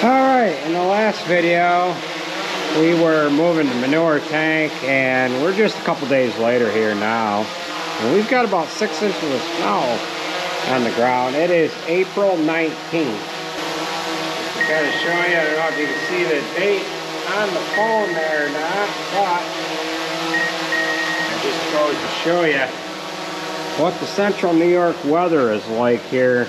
Alright, in the last video we were moving the manure tank, and we're just a couple days later here now, and we've got about 6 inches of snow on the ground. It is April 19th. Just kind of show you, I don't know if you can see the date on the phone there or not, but it just goes to show you what the central New York weather is like here.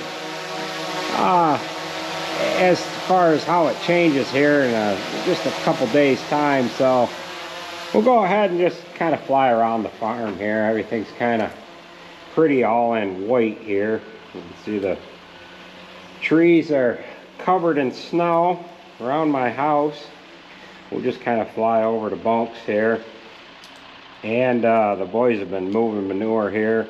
As far as how it changes here in just a couple days time. So we'll go ahead and just kind of fly around the farm here. Everything's kind of pretty all in white here. You can see the trees are covered in snow around my house. We'll just kind of fly over the bunks here, and the boys have been moving manure here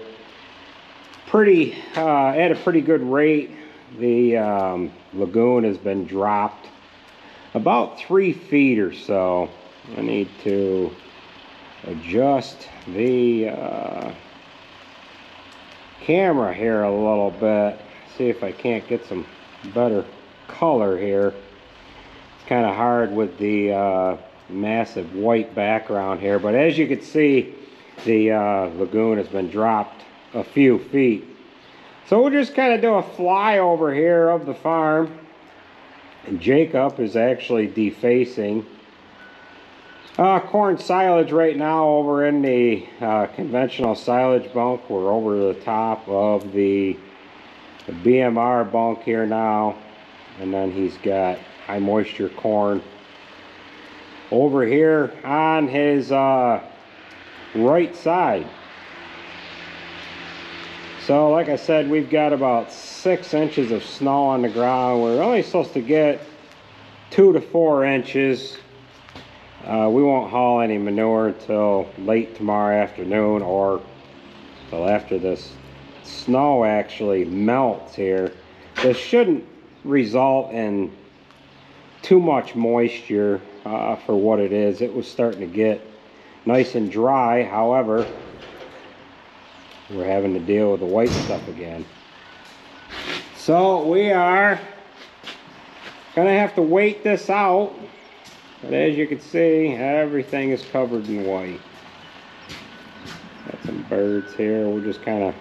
at a pretty good rate. The lagoon has been dropped about 3 feet or so. I need to adjust the camera here a little bit, see if I can't get some better color here. It's kind of hard with the massive white background here, but as you can see, the lagoon has been dropped a few feet. So we'll just kind of do a flyover here of the farm. And Jacob is actually defacing corn silage right now over in the conventional silage bunk. We're over the top of the BMR bunk here now. And then he's got high moisture corn over here on his right side. So like I said, we've got about 6 inches of snow on the ground. We're only supposed to get 2 to 4 inches. We won't haul any manure until late tomorrow afternoon, or until after this snow actually melts here. This shouldn't result in too much moisture for what it is. It was starting to get nice and dry. However, we're having to deal with the white stuff again. So we are gonna have to wait this out. But as you can see, everything is covered in white. Got some birds here. We'll just kind of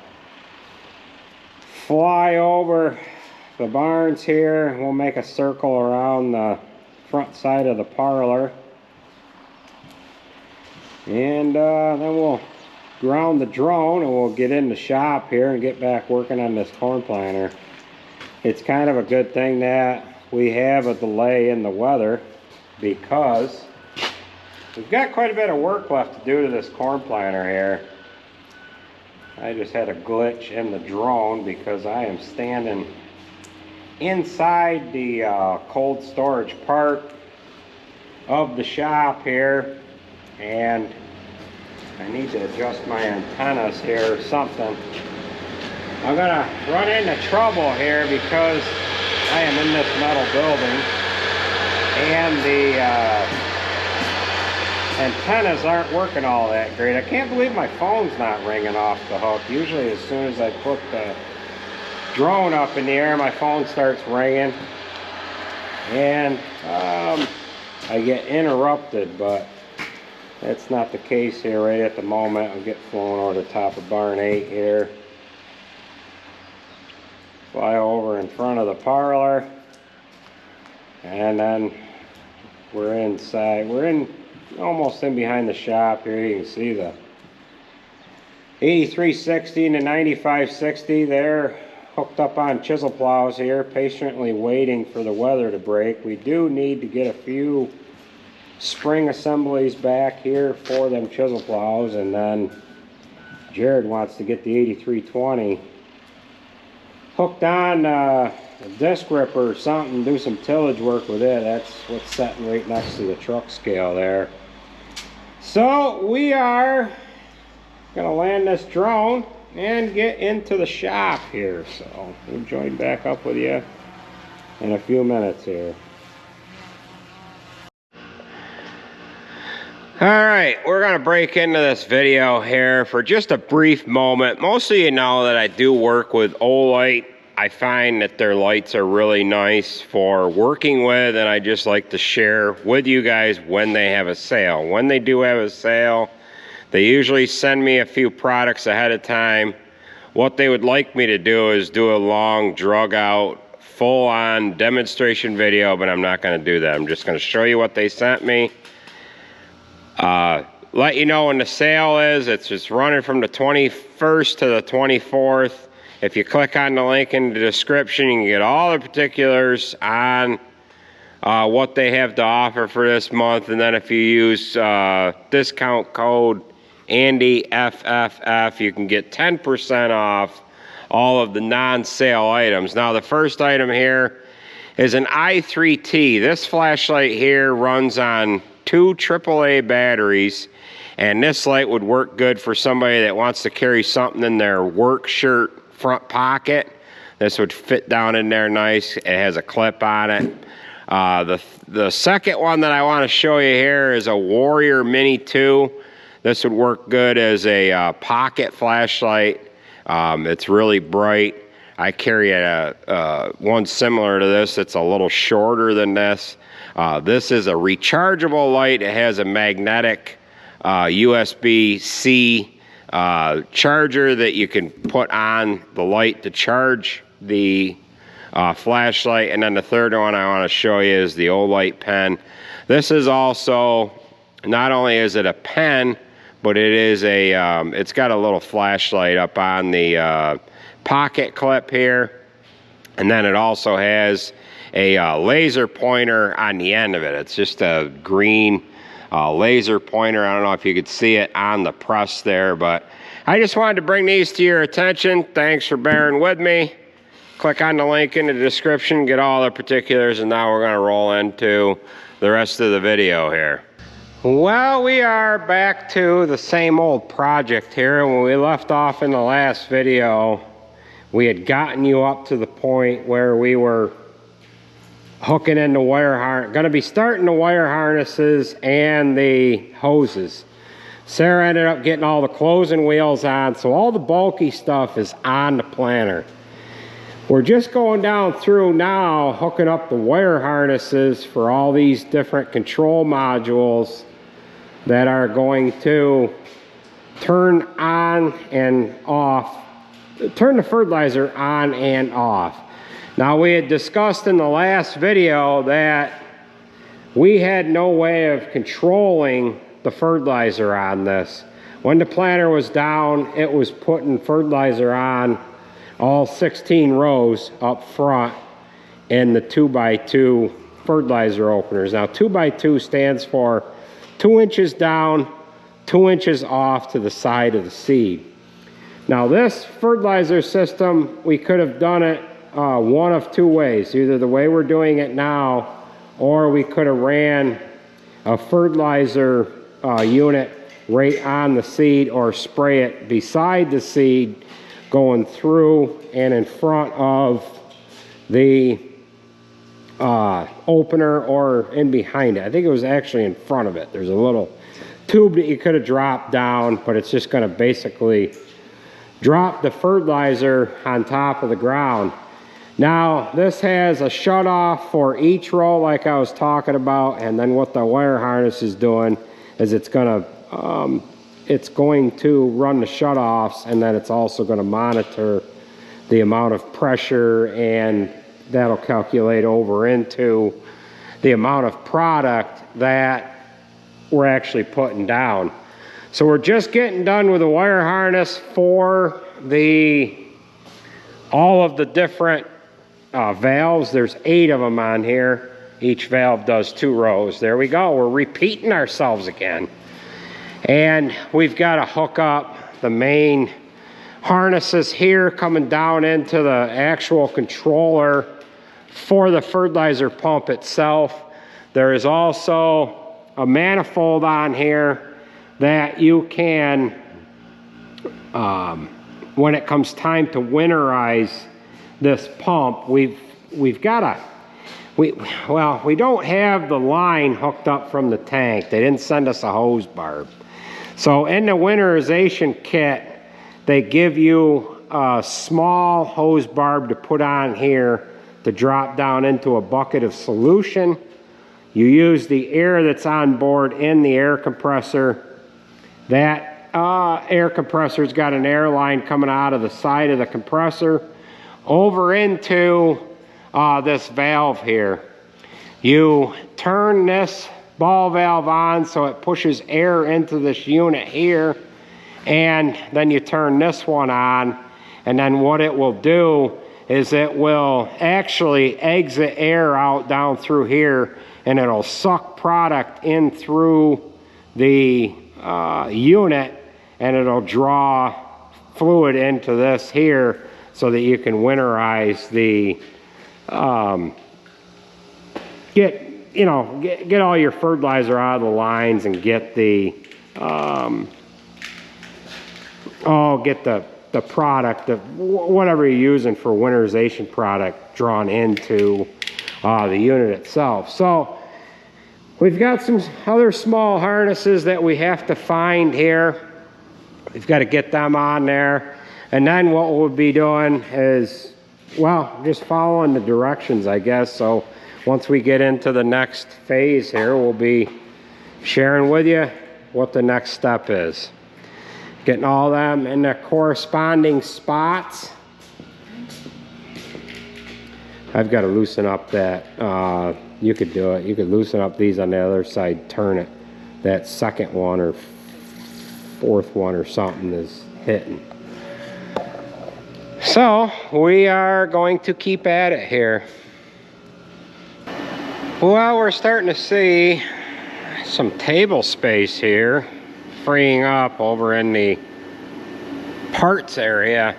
fly over the barns here. We'll make a circle around the front side of the parlor. And then we'll ground the drone, and we'll get in the shop here and get back working on this corn planter. It's kind of a good thing that we have a delay in the weather, because we've got quite a bit of work left to do to this corn planter here. I just had a glitch in the drone because I am standing inside the cold storage part of the shop here, and I need to adjust my antennas here or something. I'm gonna run into trouble here because I am in this metal building, and the antennas aren't working all that great. I can't believe my phone's not ringing off the hook. Usually as soon as I put the drone up in the air, my phone starts ringing, and I get interrupted, but that's not the case here right at the moment. I'll get flown over the top of barn 8 here. Fly over in front of the parlor. And then we're inside. We're in almost in behind the shop here. You can see the 8360 and the 9560. They're hooked up on chisel plows here, patiently waiting for the weather to break. We do need to get a few spring assemblies back here for them chisel plows, and then Jared wants to get the 8320 hooked on a disc ripper or something, do some tillage work with it. That's what's sitting right next to the truck scale there. So we are gonna land this drone and get into the shop here. So we'll join back up with you in a few minutes here. Alright, we're going to break into this video here for just a brief moment. Most of you know that I do work with Oolite I find that their lights are really nice for working with, and I just like to share with you guys when they have a sale. When they do have a sale, they usually send me a few products ahead of time. What they would like me to do is do a long, drug out, full on demonstration video, but I'm not going to do that. I'm just going to show you what they sent me. Let you know when the sale is. It's just running from the 21st to the 24th. If you click on the link in the description, you can get all the particulars on what they have to offer for this month. And then if you use discount code AndyFFF, you can get 10% off all of the non-sale items. Now, the first item here is an i3T. This flashlight here runs on 2 AAA batteries, and this light would work good for somebody that wants to carry something in their work shirt front pocket. This would fit down in there nice. It has a clip on it. The second one that I want to show you here is a Warrior Mini 2. This would work good as a pocket flashlight. It's really bright. I carry one similar to this. It's a little shorter than this. This is a rechargeable light. It has a magnetic USB-C charger that you can put on the light to charge the flashlight. And then the third one I want to show you is the Olight pen. This is also, not only is it a pen, but it is it's got a little flashlight up on the pocket clip here. And then it also has a laser pointer on the end of it. It's just a green laser pointer. I don't know if you could see it on the press there, but I just wanted to bring these to your attention. Thanks for bearing with me. Click on the link in the description, get all the particulars, and now we're going to roll into the rest of the video here. Well, we are back to the same old project here. When we left off in the last video, we had gotten you up to the point where we were hooking in the wire harness, going to be starting the wire harnesses and the hoses. Sarah ended up getting all the closing wheels on, so all the bulky stuff is on the planter. We're just going down through now, hooking up the wire harnesses for all these different control modules that are going to turn on and off, turn the fertilizer on and off. Now, we had discussed in the last video that we had no way of controlling the fertilizer on this. When the planter was down, it was putting fertilizer on all 16 rows up front in the 2x2 fertilizer openers. Now, 2x2 stands for 2 inches down, 2 inches off to the side of the seed. Now, this fertilizer system, we could have done it one of 2 ways. Either the way we're doing it now, or we could have ran a fertilizer unit right on the seed, or spray it beside the seed, going through and in front of the opener, or in behind it. I think it was actually in front of it. There's a little tube that you could have dropped down, but it's just going to basically drop the fertilizer on top of the ground. Now, this has a shutoff for each row like I was talking about, and then what the wire harness is doing is it's going to run the shutoffs, and then it's also going to monitor the amount of pressure, and that'll calculate over into the amount of product that we're actually putting down. So we're just getting done with the wire harness for all of the different valves. There's 8 of them on here. Each valve does 2 rows. There we go. We're repeating ourselves again. And we've got to hook up the main harnesses here coming down into the actual controller for the fertilizer pump itself. There is also a manifold on here that you can, when it comes time to winterize this pump, we don't have the line hooked up from the tank. They didn't send us a hose barb. So in the winterization kit, they give you small hose barb to put on here to drop down into a bucket of solution. You use the air that's on board in the air compressor. That air compressor's got an air line coming out of the side of the compressor over into this valve here. You turn this ball valve on so it pushes air into this unit here, and then you turn this one on, and then what it will do is it will actually exit air out down through here, and it'll suck product in through the unit, and it'll draw fluid into this here so that you can winterize the get all your fertilizer out of the lines and get the the product of whatever you're using for winterization product drawn into the unit itself. So we've got some other small harnesses that we have to find here. We've got to get them on there, and then what we'll be doing is, well, just following the directions, I guess. So once we get into the next phase here, we'll be sharing with you what the next step is. Getting all them in their corresponding spots. I've got to loosen up that, you could do it. You could loosen up these on the other side, turn it. That second one or fourth one or something is hitting. So we are going to keep at it here. Well, we're starting to see some table space here freeing up over in the parts area.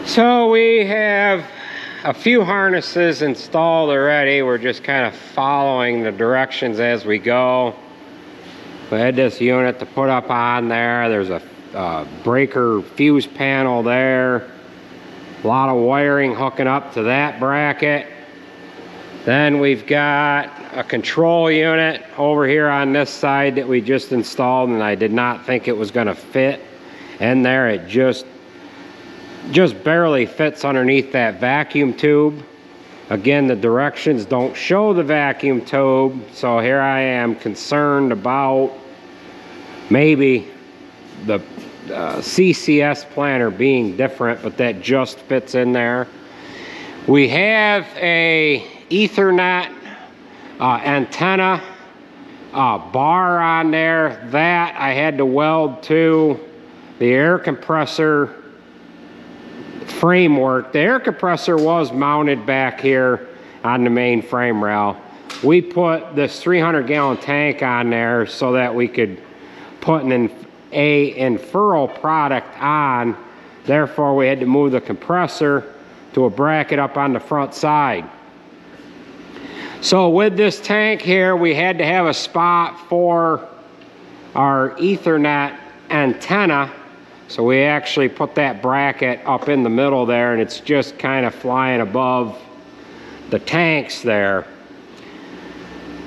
So we have a few harnesses installed already. We're just kind of following the directions as we go. We had this unit to put up on there. There's a breaker fuse panel there. A lot of wiring hooking up to that bracket. Then we've got a control unit over here on this side that we just installed, and I did not think it was going to fit in there. It just barely fits underneath that vacuum tube. Again, the directions don't show the vacuum tube, so here I am concerned about maybe the CCS planter being different, but that just fits in there. We have a Ethernet antenna bar on there that I had to weld to the air compressor framework. The air compressor was mounted back here on the main frame rail. We put this 300-gallon tank on there so that we could put an in-furrow product on. Therefore, we had to move the compressor to a bracket up on the front side. So with this tank here, we had to have a spot for our Ethernet antenna. So we actually put that bracket up in the middle there, and it's just kind of flying above the tanks there.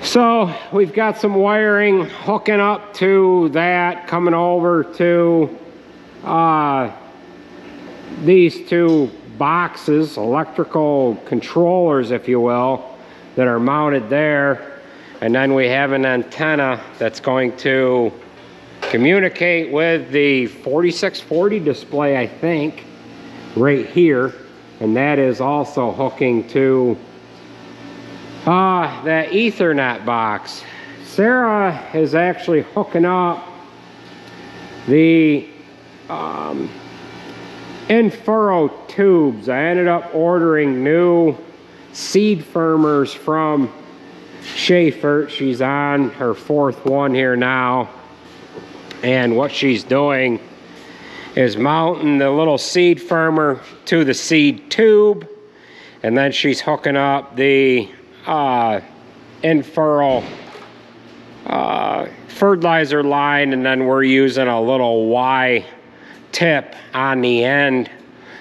So we've got some wiring hooking up to that, coming over to these two boxes, electrical controllers, if you will, that are mounted there. And then we have an antenna that's going to communicate with the 4640 display, I think, right here. And that is also hooking to that Ethernet box. Sarah is actually hooking up the in-furrow tubes. I ended up ordering new seed firmers from Schaefer. She's on her fourth one here now. And what she's doing is mounting the little seed firmer to the seed tube. And then she's hooking up the in-furrow fertilizer line. And then we're using a little Y tip on the end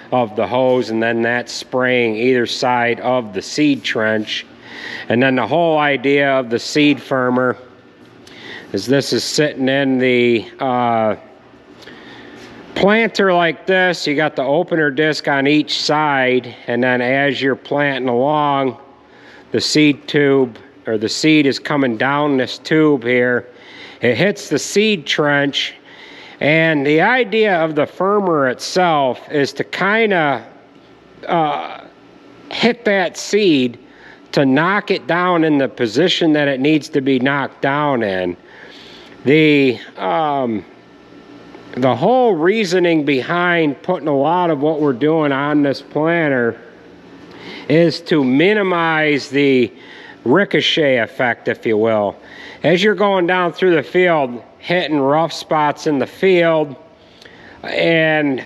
of the hose, and then that's spraying either side of the seed trench. And then the whole idea of the seed firmer is this is sitting in the planter like this, you got the opener disc on each side, and then as you're planting along, the seed tube, or the seed is coming down this tube here. It hits the seed trench, and the idea of the firmer itself is to kind of hit that seed to knock it down in the position that it needs to be knocked down in. The whole reasoning behind putting a lot of what we're doing on this planter is to minimize the ricochet effect, if you will. As you're going down through the field, hitting rough spots in the field and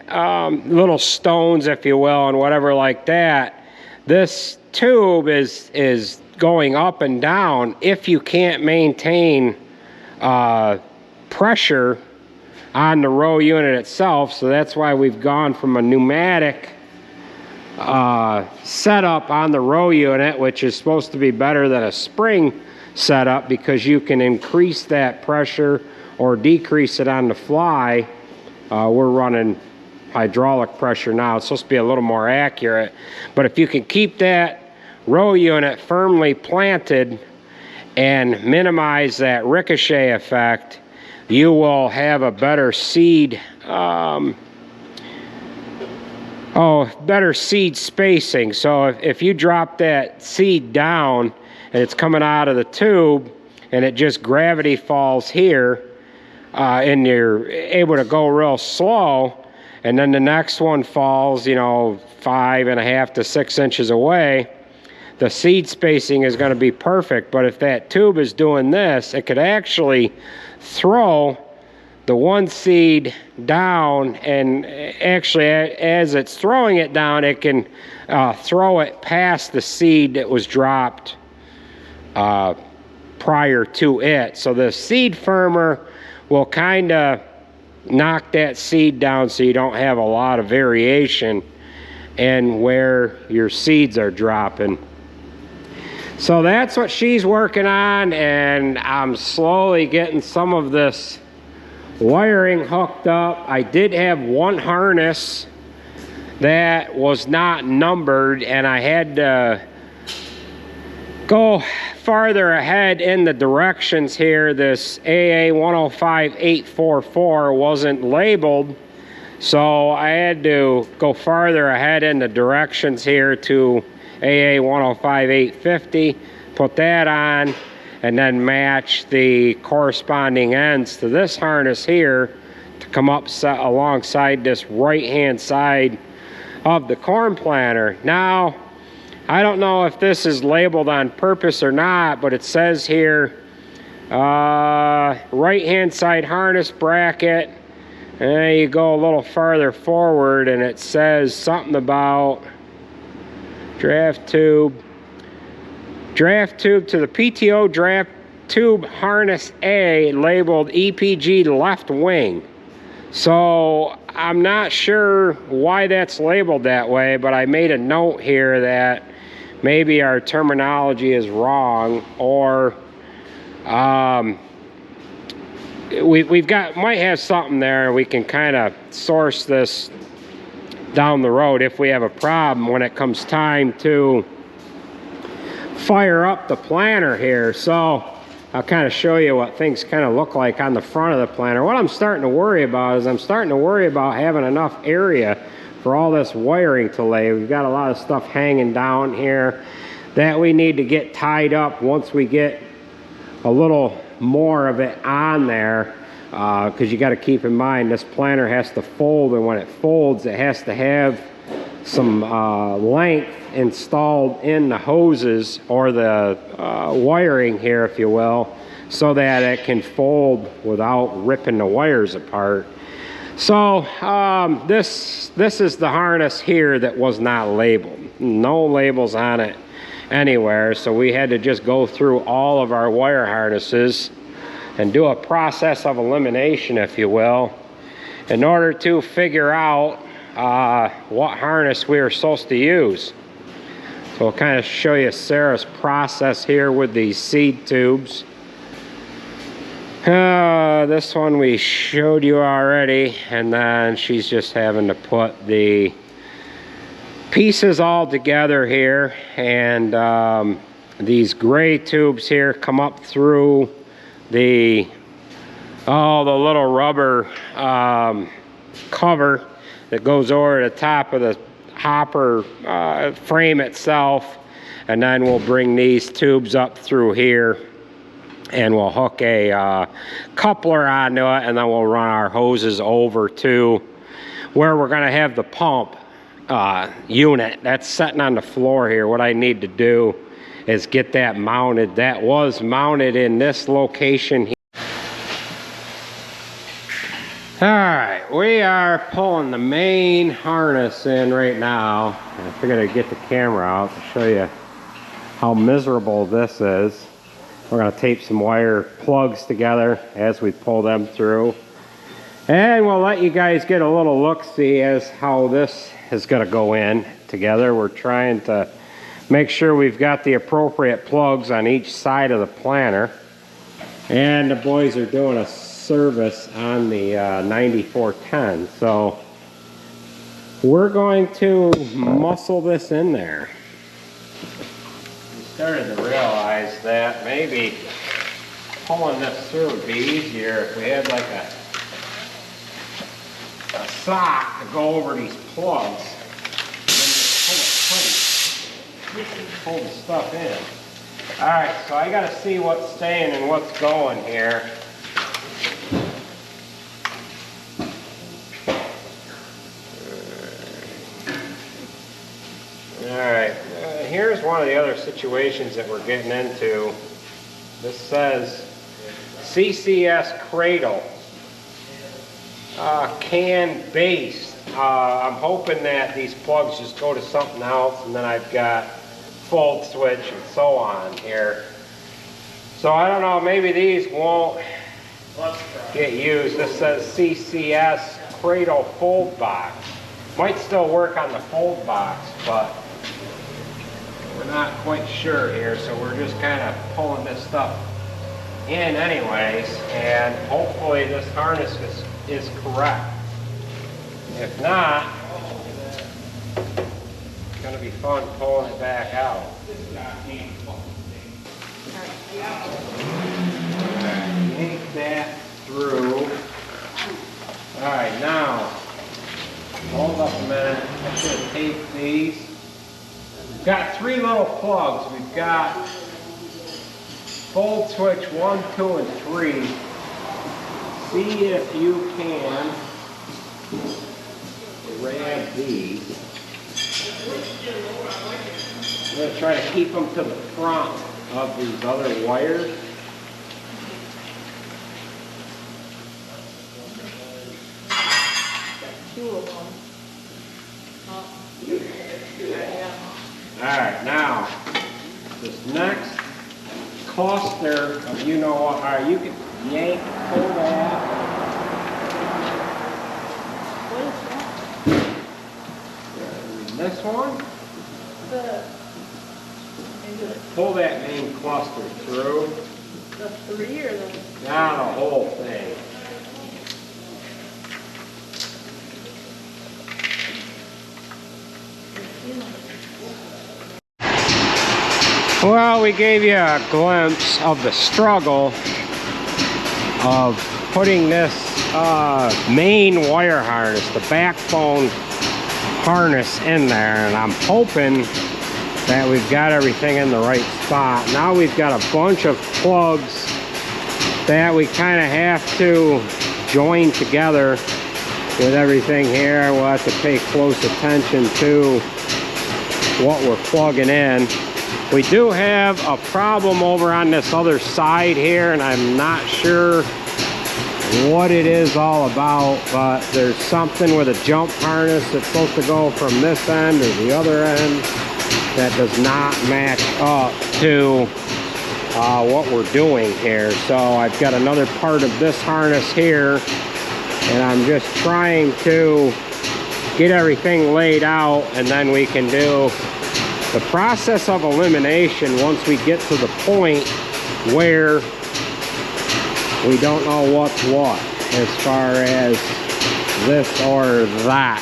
little stones, if you will, and whatever like that, this tube is going up and down if you can't maintain pressure on the row unit itself. So that's why we've gone from a pneumatic setup on the row unit, which is supposed to be better than a spring setup, because you can increase that pressure or decrease it on the fly. We're running hydraulic pressure now. It's supposed to be a little more accurate, but if you can keep that row unit firmly planted and minimize that ricochet effect, you will have a better seed better seed spacing. So if you drop that seed down and it's coming out of the tube and it just gravity falls here, and you're able to go real slow, and then the next one falls, you know, 5.5 to 6 inches away, the seed spacing is going to be perfect. But if that tube is doing this, it could actually throw the one seed down, and actually as it's throwing it down, it can throw it past the seed that was dropped prior to it. So the seed firmer will kind of knock that seed down so you don't have a lot of variation in where your seeds are dropping. So that's what she's working on, and I'm slowly getting some of this wiring hooked up. I did have one harness that was not numbered, and I had to go farther ahead in the directions here. This AA105844 wasn't labeled, so I had to go farther ahead in the directions here to AA105850, put that on, and then match the corresponding ends to this harness here to come up alongside this right hand side of the corn planter. Now, I don't know if this is labeled on purpose or not, but it says here right hand side harness bracket, and then you go a little farther forward and it says something about draft tube to the PTO draft tube harness A, labeled EPG left wing. So I'm not sure why that's labeled that way, but I made a note here that maybe our terminology is wrong, or might have something there. We can kind of source this down the road if we have a problem when it comes time to fire up the planter here. So I'll kind of show you what things kind of look like on the front of the planter. What I'm starting to worry about is having enough area for all this wiring to lay. We've got a lot of stuff hanging down here that we need to get tied up once we get a little more of it on there, because you got to keep in mind this planter has to fold, and when it folds it has to have some length installed in the hoses or the wiring here, if you will, so that it can fold without ripping the wires apart. So this is the harness here that was not labeled. No labels on it anywhere, so we had to just go through all of our wire harnesses and do a process of elimination, if you will, in order to figure out what harness we were supposed to use. So I'll kind of show you Sarah's process here with these seed tubes. This one we showed you already, and then she's just having to put the pieces all together here, and these gray tubes here come up through the little rubber cover that goes over the top of the hopper frame itself, and then we'll bring these tubes up through here and we'll hook a coupler onto it, and then we'll run our hoses over to where we're going to have the pump unit that's sitting on the floor here. What I need to do is get that mounted. That was mounted in this location here. All right, we are pulling the main harness in right now. I figured I'd get the camera out to show you how miserable this is. We're going to tape some wire plugs together as we pull them through. And we'll let you guys get a little look-see as how this is going to go in together. We're trying to make sure we've got the appropriate plugs on each side of the planter. And the boys are doing a service on the 9410. So we're going to muscle this in there. Started to realize that maybe pulling this through would be easier if we had like a sock to go over these plugs, and then just pull the stuff in. All right, so I got to see what's staying and what's going here. All right. Here's one of the other situations that we're getting into. This says CCS cradle, can base. I'm hoping that these plugs just go to something else, and then I've got fold switch and so on here. So I don't know, maybe these won't get used. This says CCS cradle fold box. Might still work on the fold box, but we're not quite sure here, so we're just kind of pulling this stuff in anyways, and hopefully this harness is correct. If not, it's going to be fun pulling it back out. Alright, yank that through. Alright, now, hold up a minute. I should have taped these. We've got three little plugs. We've got fold switch 1, 2, and 3. See if you can grab these. I'm going to try to keep them to the front of these other wires. Two of them. Alright, now, this next cluster of you know what, alright, you can yank, pull that. What is that? This one, pull that main cluster through. The 3 or the? Now the whole thing. Well, we gave you a glimpse of the struggle of putting this main wire harness, the backbone harness in there, and I'm hoping that we've got everything in the right spot. Now we've got a bunch of plugs that we kind of have to join together with everything here. We'll have to pay close attention to what we're plugging in. We do have a problem over on this other side here, and I'm not sure what it is all about, but there's something with a jump harness that's supposed to go from this end to the other end that does not match up to what we're doing here. So I've got another part of this harness here, and I'm just trying to get everything laid out, and then we can do the process of elimination once we get to the point where we don't know what's what as far as this or that.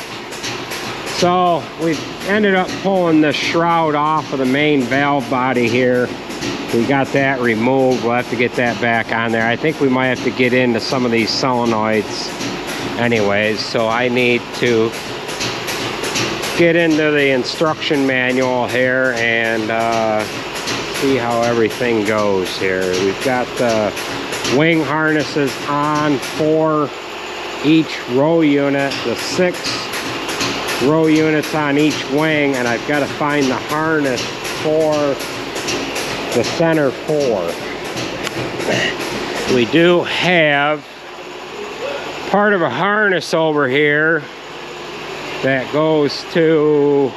So we ended up pulling the shroud off of the main valve body here. We got that removed. We'll have to get that back on there. I think we might have to get into some of these solenoids anyways, so I need to get into the instruction manual here and see how everything goes here. We've got the wing harnesses on for each row unit, the 6 row units on each wing, and I've got to find the harness for the center 4. We do have part of a harness over here that goes to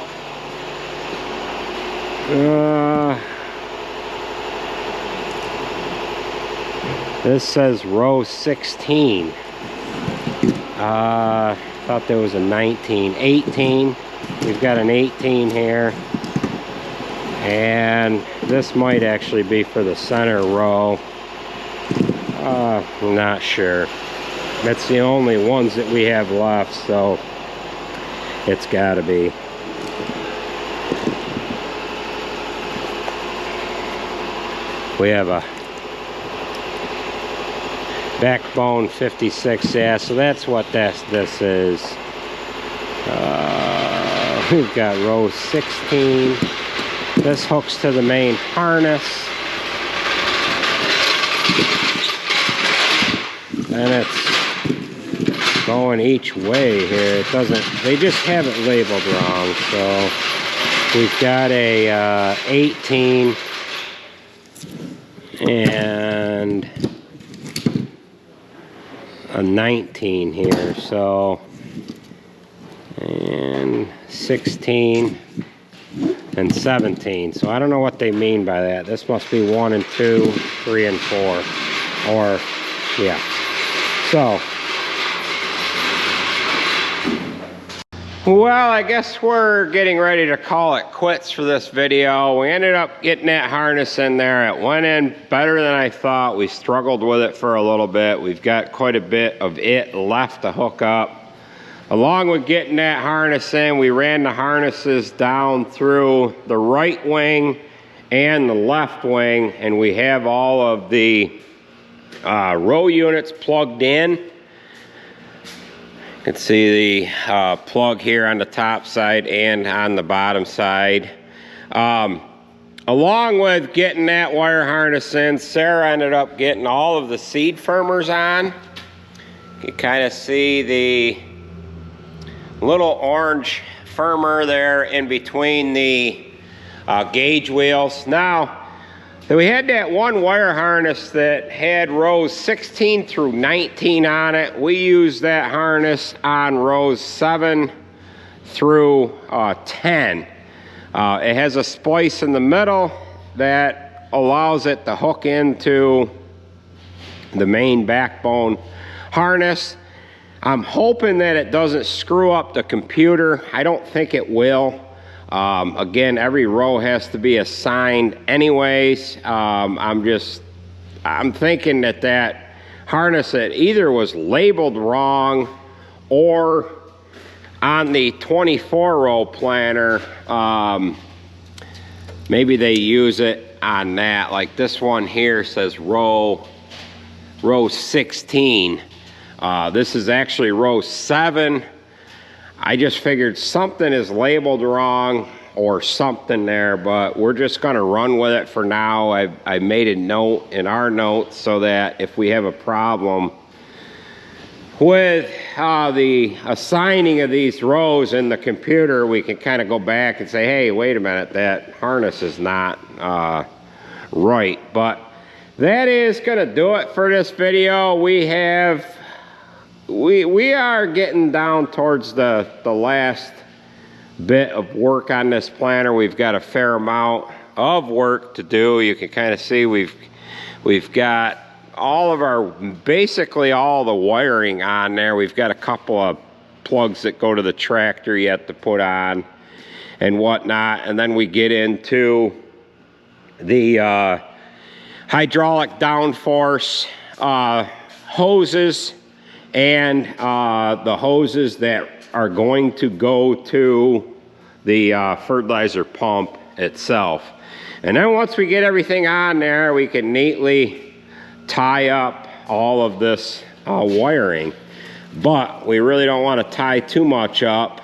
this says row 16. Thought there was a 19. 18. We've got an 18 here. And this might actually be for the center row. I'm not sure. That's the only ones that we have left, so it's gotta be. We have a backbone 56, yeah, so that's what this is. We've got row 16. This hooks to the main harness. And it's going each way here. It doesn't, they just have it labeled wrong. So we've got a 18 and a 19 here. So, and 16 and 17. So I don't know what they mean by that. This must be 1 and 2, 3 and 4. Or, yeah. So, well, I guess we're getting ready to call it quits for this video. We ended up getting that harness in there. It went in better than I thought. We struggled with it for a little bit. We've got quite a bit of it left to hook up. Along with getting that harness in, we ran the harnesses down through the right wing and the left wing, and we have all of the row units plugged in. You can see the plug here on the top side and on the bottom side. Along with getting that wire harness in, Sarah ended up getting all of the seed firmers on. You can kind of see the little orange firmer there in between the gauge wheels. Now, we had that one wire harness that had rows 16 through 19 on it. We used that harness on rows 7 through 10. It has a splice in the middle that allows it to hook into the main backbone harness. I'm hoping that it doesn't screw up the computer. I don't think it will. Again, every row has to be assigned anyways. I'm thinking that harness that either was labeled wrong or on the 24 row planner, maybe they use it on that. Like this one here says row 16. This is actually row 7. I just figured something is labeled wrong or something there, but we're just going to run with it for now. I made a note in our notes so that if we have a problem with the assigning of these rows in the computer, we can kind of go back and say, hey, wait a minute, that harness is not right. But that is going to do it for this video. We are getting down towards the last bit of work on this planner. We've got a fair amount of work to do. You can kind of see we've got all of our, basically all the wiring on there. We've got a couple of plugs that go to the tractor yet to put on and whatnot. And then we get into the hydraulic downforce hoses and the hoses that are going to go to the fertilizer pump itself. And then once we get everything on there, we can neatly tie up all of this wiring. But we really don't want to tie too much up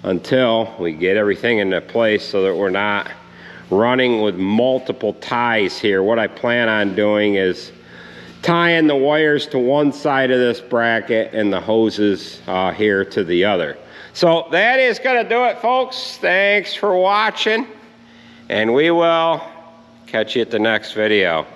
until we get everything into place so that we're not running with multiple ties here. What I plan on doing is tying the wires to one side of this bracket and the hoses here to the other. So that is going to do it, folks. Thanks for watching, and we will catch you at the next video.